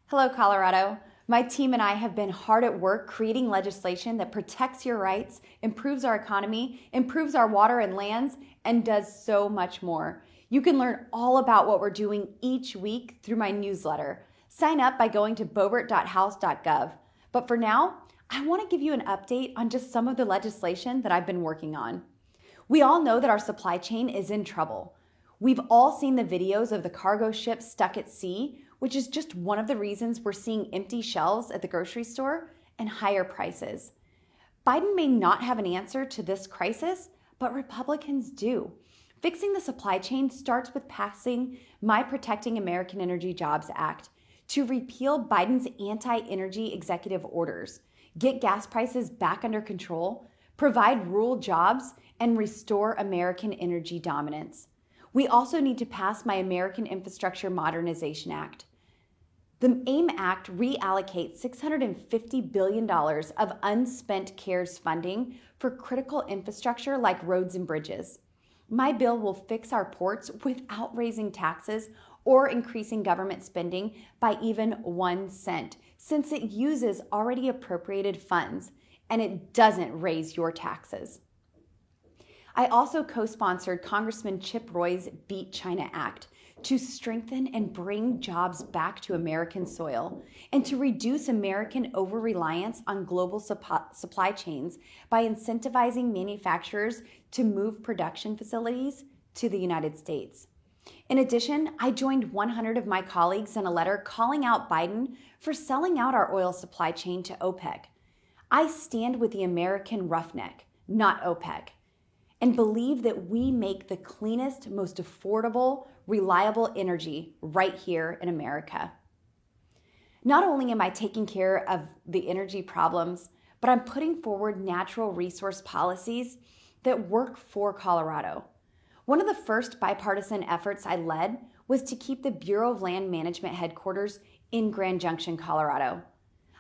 Hello, Colorado. My team and I have been hard at work creating legislation that protects your rights, improves our economy, improves our water and lands, and does so much more. You can learn all about what we're doing each week through my newsletter. Sign up by going to boebert.house.gov. But for now, I want to give you an update on just some of the legislation that I've been working on. We all know that our supply chain is in trouble. We've all seen the videos of the cargo ships stuck at sea, which is just one of the reasons we're seeing empty shelves at the grocery store and higher prices. Biden may not have an answer to this crisis, but Republicans do. Fixing the supply chain starts with passing my Protecting American Energy Jobs Act to repeal Biden's anti-energy executive orders, get gas prices back under control, provide rural jobs, and restore American energy dominance. We also need to pass my American Infrastructure Modernization Act. The AIM Act reallocates $650 billion of unspent CARES funding for critical infrastructure like roads and bridges. My bill will fix our ports without raising taxes or increasing government spending by even 1 cent, since it uses already appropriated funds and it doesn't raise your taxes. I also co-sponsored Congressman Chip Roy's Beat China Act to strengthen and bring jobs back to American soil and to reduce American over-reliance on global supply chains by incentivizing manufacturers to move production facilities to the United States. In addition, I joined 100 of my colleagues in a letter calling out Biden for selling out our oil supply chain to OPEC. I stand with the American roughneck, not OPEC, and believe that we make the cleanest, most affordable, reliable energy right here in America. Not only am I taking care of the energy problems, but I'm putting forward natural resource policies that work for Colorado. One of the first bipartisan efforts I led was to keep the Bureau of Land Management headquarters in Grand Junction, Colorado.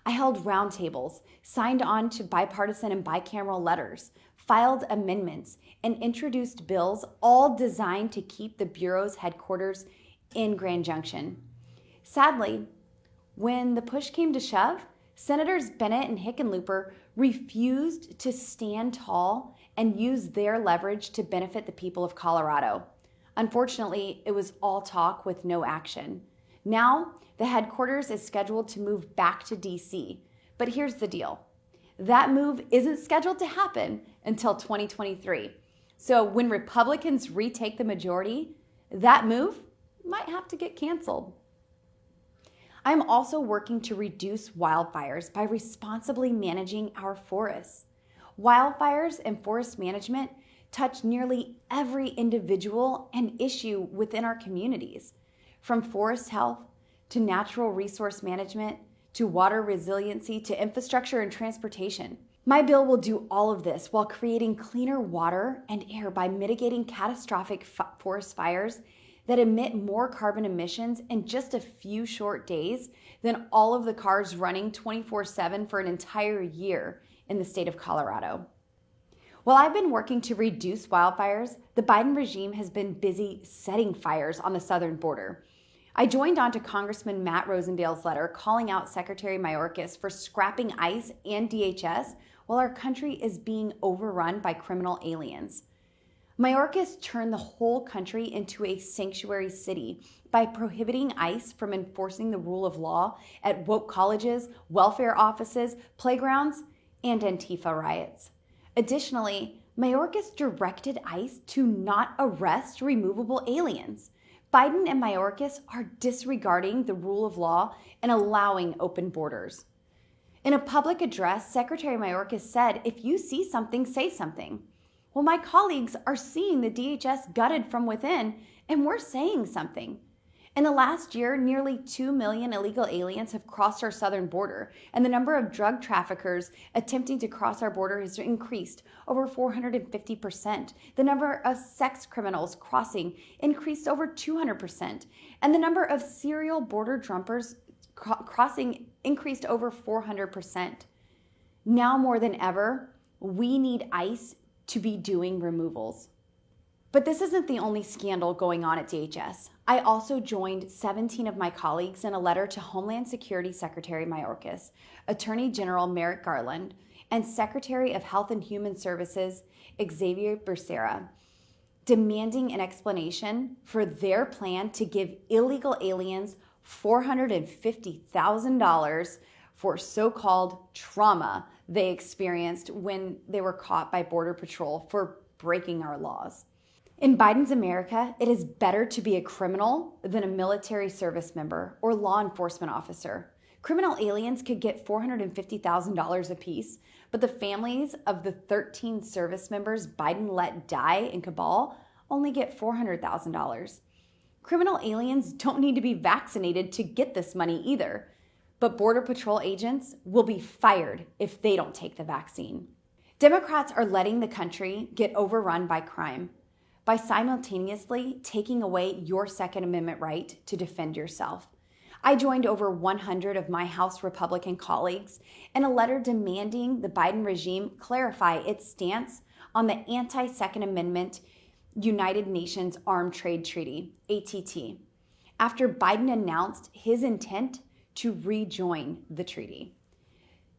I held roundtables, signed on to bipartisan and bicameral letters, filed amendments, and introduced bills all designed to keep the Bureau's headquarters in Grand Junction. Sadly, when the push came to shove, Senators Bennett and Hickenlooper refused to stand tall and use their leverage to benefit the people of Colorado. Unfortunately, it was all talk with no action. Now, the headquarters is scheduled to move back to DC, but here's the deal. That move isn't scheduled to happen until 2023. So when Republicans retake the majority, that move might have to get canceled. I'm also working to reduce wildfires by responsibly managing our forests. Wildfires and forest management touch nearly every individual and issue within our communities, from forest health to natural resource management, to water resiliency, to infrastructure and transportation. My bill will do all of this while creating cleaner water and air by mitigating catastrophic forest fires that emit more carbon emissions in just a few short days than all of the cars running 24/7 for an entire year in the state of Colorado. While I've been working to reduce wildfires, the Biden regime has been busy setting fires on the southern border. I joined on to Congressman Matt Rosendale's letter calling out Secretary Mayorkas for scrapping ICE and DHS while our country is being overrun by criminal aliens. Mayorkas turned the whole country into a sanctuary city by prohibiting ICE from enforcing the rule of law at woke colleges, welfare offices, playgrounds, and Antifa riots. Additionally, Mayorkas directed ICE to not arrest removable aliens. Biden and Mayorkas are disregarding the rule of law and allowing open borders. In a public address, Secretary Mayorkas said, "If you see something, say something." Well, my colleagues are seeing the DHS gutted from within, and we're saying something. In the last year, nearly 2 million illegal aliens have crossed our southern border, and the number of drug traffickers attempting to cross our border has increased over 450%. The number of sex criminals crossing increased over 200%, and the number of serial border jumpers crossing increased over 400%. Now more than ever, we need ICE to be doing removals. But this isn't the only scandal going on at DHS. I also joined 17 of my colleagues in a letter to Homeland Security Secretary Mayorkas, Attorney General Merrick Garland, and Secretary of Health and Human Services Xavier Becerra, demanding an explanation for their plan to give illegal aliens $450,000 for so-called trauma they experienced when they were caught by Border Patrol for breaking our laws. In Biden's America, it is better to be a criminal than a military service member or law enforcement officer. Criminal aliens could get $450,000 apiece, but the families of the 13 service members Biden let die in Kabul only get $400,000. Criminal aliens don't need to be vaccinated to get this money either, but Border Patrol agents will be fired if they don't take the vaccine. Democrats are letting the country get overrun by crime by simultaneously taking away your Second Amendment right to defend yourself. I joined over 100 of my House Republican colleagues in a letter demanding the Biden regime clarify its stance on the anti-Second Amendment United Nations Armed Trade Treaty, ATT, after Biden announced his intent to rejoin the treaty.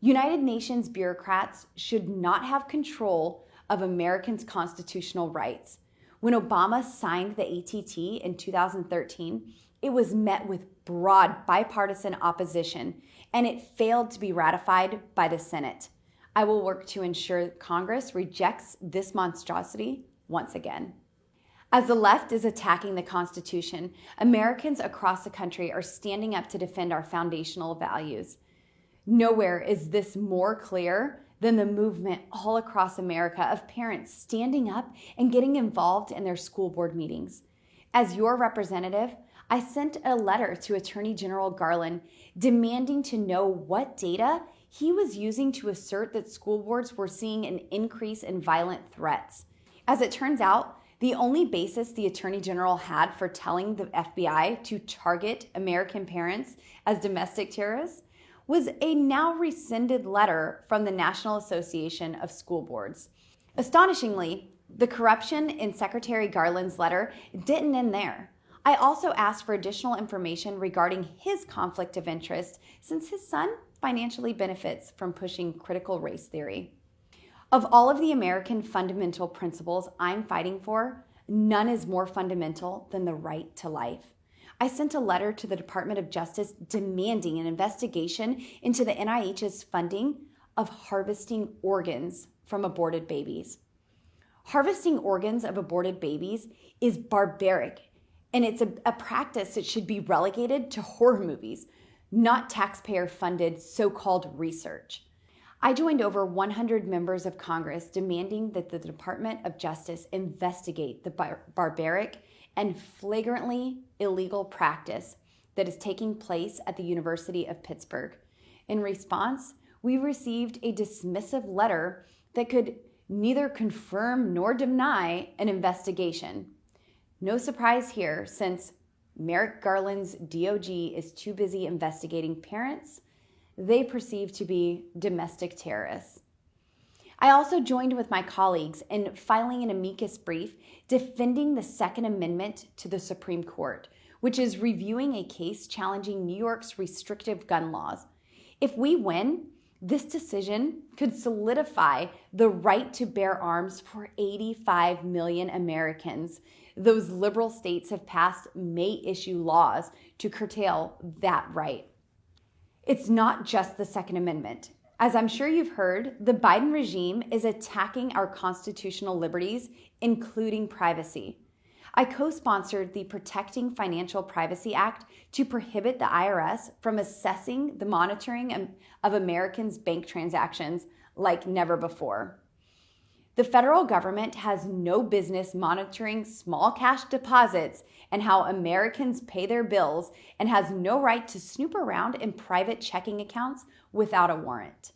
United Nations bureaucrats should not have control of Americans' constitutional rights. When Obama signed the ATT in 2013, it was met with broad bipartisan opposition, and it failed to be ratified by the Senate. I will work to ensure Congress rejects this monstrosity once again. As the left is attacking the Constitution, Americans across the country are standing up to defend our foundational values. Nowhere is this more clear than the movement all across America of parents standing up and getting involved in their school board meetings. As your representative, I sent a letter to Attorney General Garland demanding to know what data he was using to assert that school boards were seeing an increase in violent threats. As it turns out, the only basis the Attorney General had for telling the FBI to target American parents as domestic terrorists was a now rescinded letter from the National Association of School Boards. Astonishingly, the corruption in Secretary Garland's letter didn't end there. I also asked for additional information regarding his conflict of interest since his son financially benefits from pushing critical race theory. Of all of the American fundamental principles I'm fighting for, none is more fundamental than the right to life. I sent a letter to the Department of Justice demanding an investigation into the NIH's funding of harvesting organs from aborted babies. Harvesting organs of aborted babies is barbaric, and it's a practice that should be relegated to horror movies, not taxpayer-funded so-called research. I joined over 100 members of Congress demanding that the Department of Justice investigate the barbaric and flagrantly illegal practice that is taking place at the University of Pittsburgh. In response, we received a dismissive letter that could neither confirm nor deny an investigation. No surprise here, since Merrick Garland's DOG is too busy investigating parents they perceive to be domestic terrorists. I also joined with my colleagues in filing an amicus brief defending the Second Amendment to the Supreme Court, which is reviewing a case challenging New York's restrictive gun laws. If we win, this decision could solidify the right to bear arms for 85 million Americans. Those liberal states have passed may issue laws to curtail that right. It's not just the Second Amendment. As I'm sure you've heard, the Biden regime is attacking our constitutional liberties, including privacy. I co-sponsored the Protecting Financial Privacy Act to prohibit the IRS from assessing the monitoring of Americans' bank transactions like never before. The federal government has no business monitoring small cash deposits and how Americans pay their bills, and has no right to snoop around in private checking accounts without a warrant.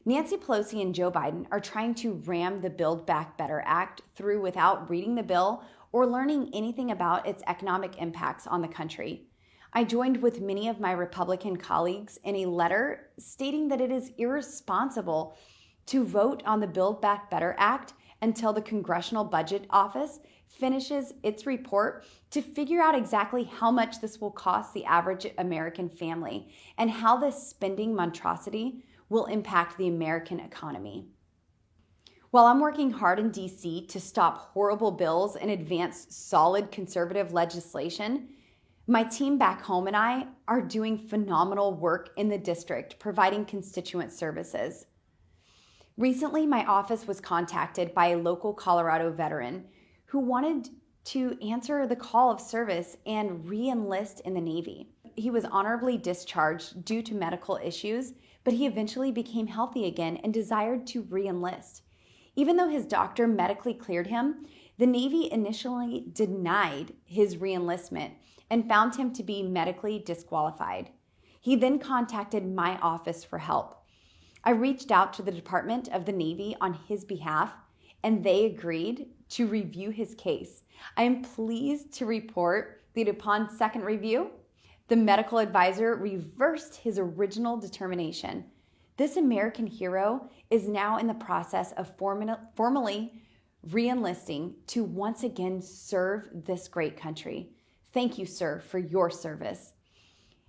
Nancy Pelosi and Joe Biden are trying to ram the Build Back Better Act through without reading the bill or learning anything about its economic impacts on the country. I joined with many of my Republican colleagues in a letter stating that it is irresponsible to vote on the Build Back Better Act until the Congressional Budget Office finishes its report to figure out exactly how much this will cost the average American family and how this spending monstrosity will impact the American economy. While I'm working hard in DC to stop horrible bills and advance solid conservative legislation, my team back home and I are doing phenomenal work in the district, providing constituent services. Recently, my office was contacted by a local Colorado veteran who wanted to answer the call of service and re-enlist in the Navy. He was honorably discharged due to medical issues, but he eventually became healthy again and desired to re-enlist. Even though his doctor medically cleared him, the Navy initially denied his re-enlistment and found him to be medically disqualified. He then contacted my office for help. I reached out to the Department of the Navy on his behalf, and they agreed to review his case. I am pleased to report that upon second review, the medical advisor reversed his original determination. This American hero is now in the process of formally re-enlisting to once again serve this great country. Thank you, sir, for your service.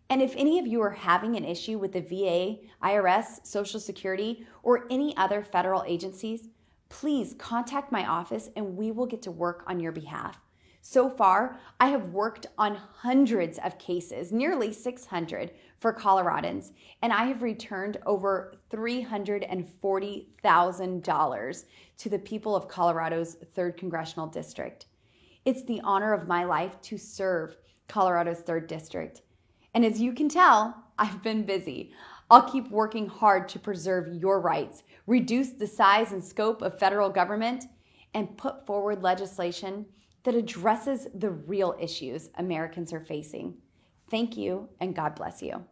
And if any of you are having an issue with the VA, IRS, Social Security, or any other federal agencies, please contact my office and we will get to work on your behalf. So far, I have worked on hundreds of cases, nearly 600 for Coloradans, and I have returned over $340,000 to the people of Colorado's 3rd Congressional District. It's the honor of my life to serve Colorado's 3rd District. And as you can tell, I've been busy. I'll keep working hard to preserve your rights, reduce the size and scope of federal government, and put forward legislation that addresses the real issues Americans are facing. Thank you, and God bless you.